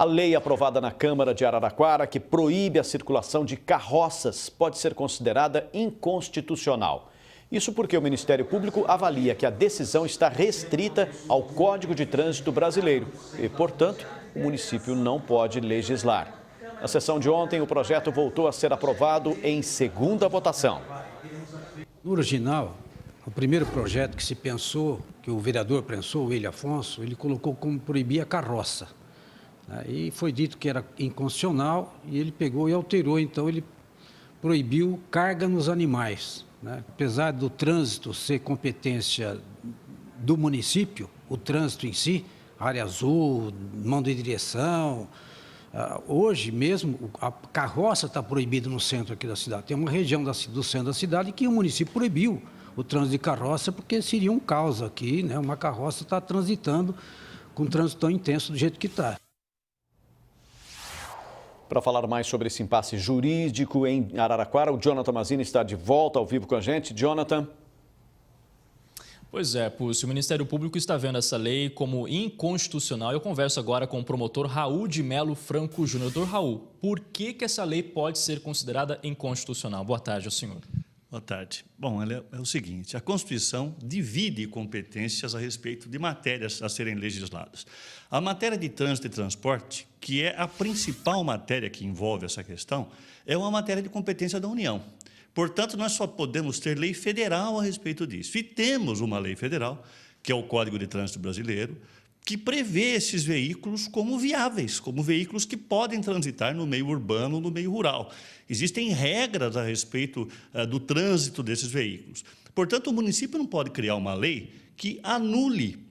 A lei aprovada na Câmara de Araraquara, que proíbe a circulação de carroças, pode ser considerada inconstitucional. Isso porque o Ministério Público avalia que a decisão está restrita ao Código de Trânsito Brasileiro e, portanto, o município não pode legislar. Na sessão de ontem, o projeto voltou a ser aprovado em segunda votação. No original, o primeiro projeto que se pensou, que o vereador pensou, o William Afonso, ele colocou como proibir a carroça. E foi dito que era inconstitucional e ele pegou e alterou, então ele proibiu carga nos animais. Apesar do trânsito ser competência do município, o trânsito em si, área azul, mão de direção, hoje mesmo a carroça está proibida no centro aqui da cidade. Tem uma região do centro da cidade que o município proibiu o trânsito de carroça porque seria um caos aqui, uma carroça está transitando com um trânsito tão intenso do jeito que está. Para falar mais sobre esse impasse jurídico em Araraquara, o Jonathan Mazini está de volta ao vivo com a gente. Jonathan. Pois é, Púcio, o Ministério Público está vendo essa lei como inconstitucional. Eu converso agora com o promotor Raul de Melo Franco Júnior. Doutor Raul, por que essa lei pode ser considerada inconstitucional? Boa tarde ao senhor. Boa tarde. Bom, é o seguinte, a Constituição divide competências a respeito de matérias a serem legisladas. A matéria de trânsito e transporte, que é a principal matéria que envolve essa questão, é uma matéria de competência da União. Portanto, nós só podemos ter lei federal a respeito disso. E temos uma lei federal, que é o Código de Trânsito Brasileiro, que prevê esses veículos como viáveis, como veículos que podem transitar no meio urbano, no meio rural. Existem regras a respeito do trânsito desses veículos. Portanto, o município não pode criar uma lei que anule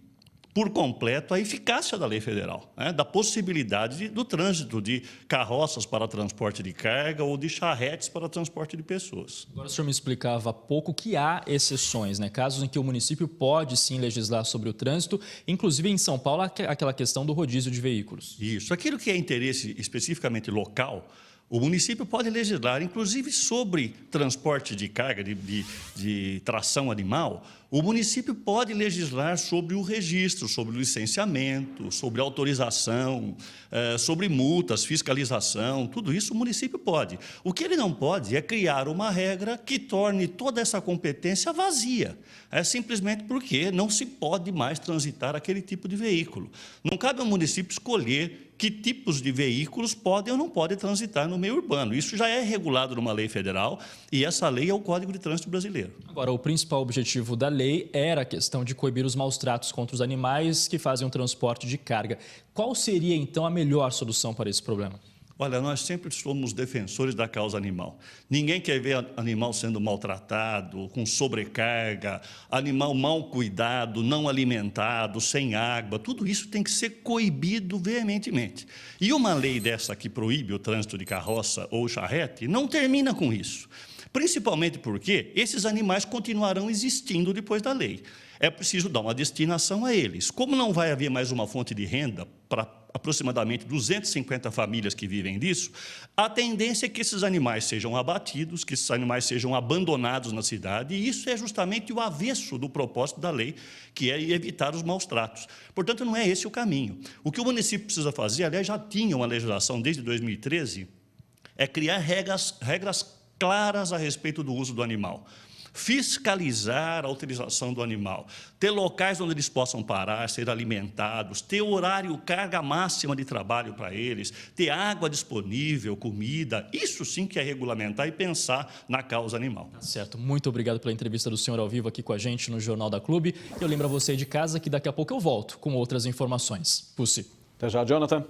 por completo a eficácia da lei federal, da possibilidade do trânsito de carroças para transporte de carga ou de charretes para transporte de pessoas. Agora o senhor me explicava há pouco que há exceções, casos em que o município pode sim legislar sobre o trânsito, inclusive em São Paulo aquela questão do rodízio de veículos. Isso, aquilo que é interesse especificamente local, o município pode legislar, inclusive sobre transporte de carga, de tração animal. O município pode legislar sobre o registro, sobre o licenciamento, sobre autorização, sobre multas, fiscalização, tudo isso o município pode. O que ele não pode é criar uma regra que torne toda essa competência vazia. É simplesmente porque não se pode mais transitar aquele tipo de veículo. Não cabe ao município escolher que tipos de veículos podem ou não podem transitar no meio urbano. Isso já é regulado numa lei federal e essa lei é o Código de Trânsito Brasileiro. Agora, o principal objetivo da lei era a questão de coibir os maus-tratos contra os animais que fazem o transporte de carga. Qual seria, então, a melhor solução para esse problema? Olha, nós sempre somos defensores da causa animal. Ninguém quer ver animal sendo maltratado, com sobrecarga, animal mal cuidado, não alimentado, sem água. Tudo isso tem que ser coibido veementemente. E uma lei dessa que proíbe o trânsito de carroça ou charrete não termina com isso. Principalmente porque esses animais continuarão existindo depois da lei. É preciso dar uma destinação a eles. Como não vai haver mais uma fonte de renda para aproximadamente 250 famílias que vivem disso, a tendência é que esses animais sejam abatidos, que esses animais sejam abandonados na cidade, e isso é justamente o avesso do propósito da lei, que é evitar os maus tratos. Portanto, não é esse o caminho. O que o município precisa fazer, aliás, já tinha uma legislação desde 2013, é criar regras claras a respeito do uso do animal. Fiscalizar a utilização do animal, ter locais onde eles possam parar, ser alimentados, ter horário, carga máxima de trabalho para eles, ter água disponível, comida, isso sim que é regulamentar e pensar na causa animal. Tá certo, muito obrigado pela entrevista do senhor ao vivo aqui com a gente no Jornal da Clube. Eu lembro a você de casa que daqui a pouco eu volto com outras informações. Pussy. Até já, Jonathan.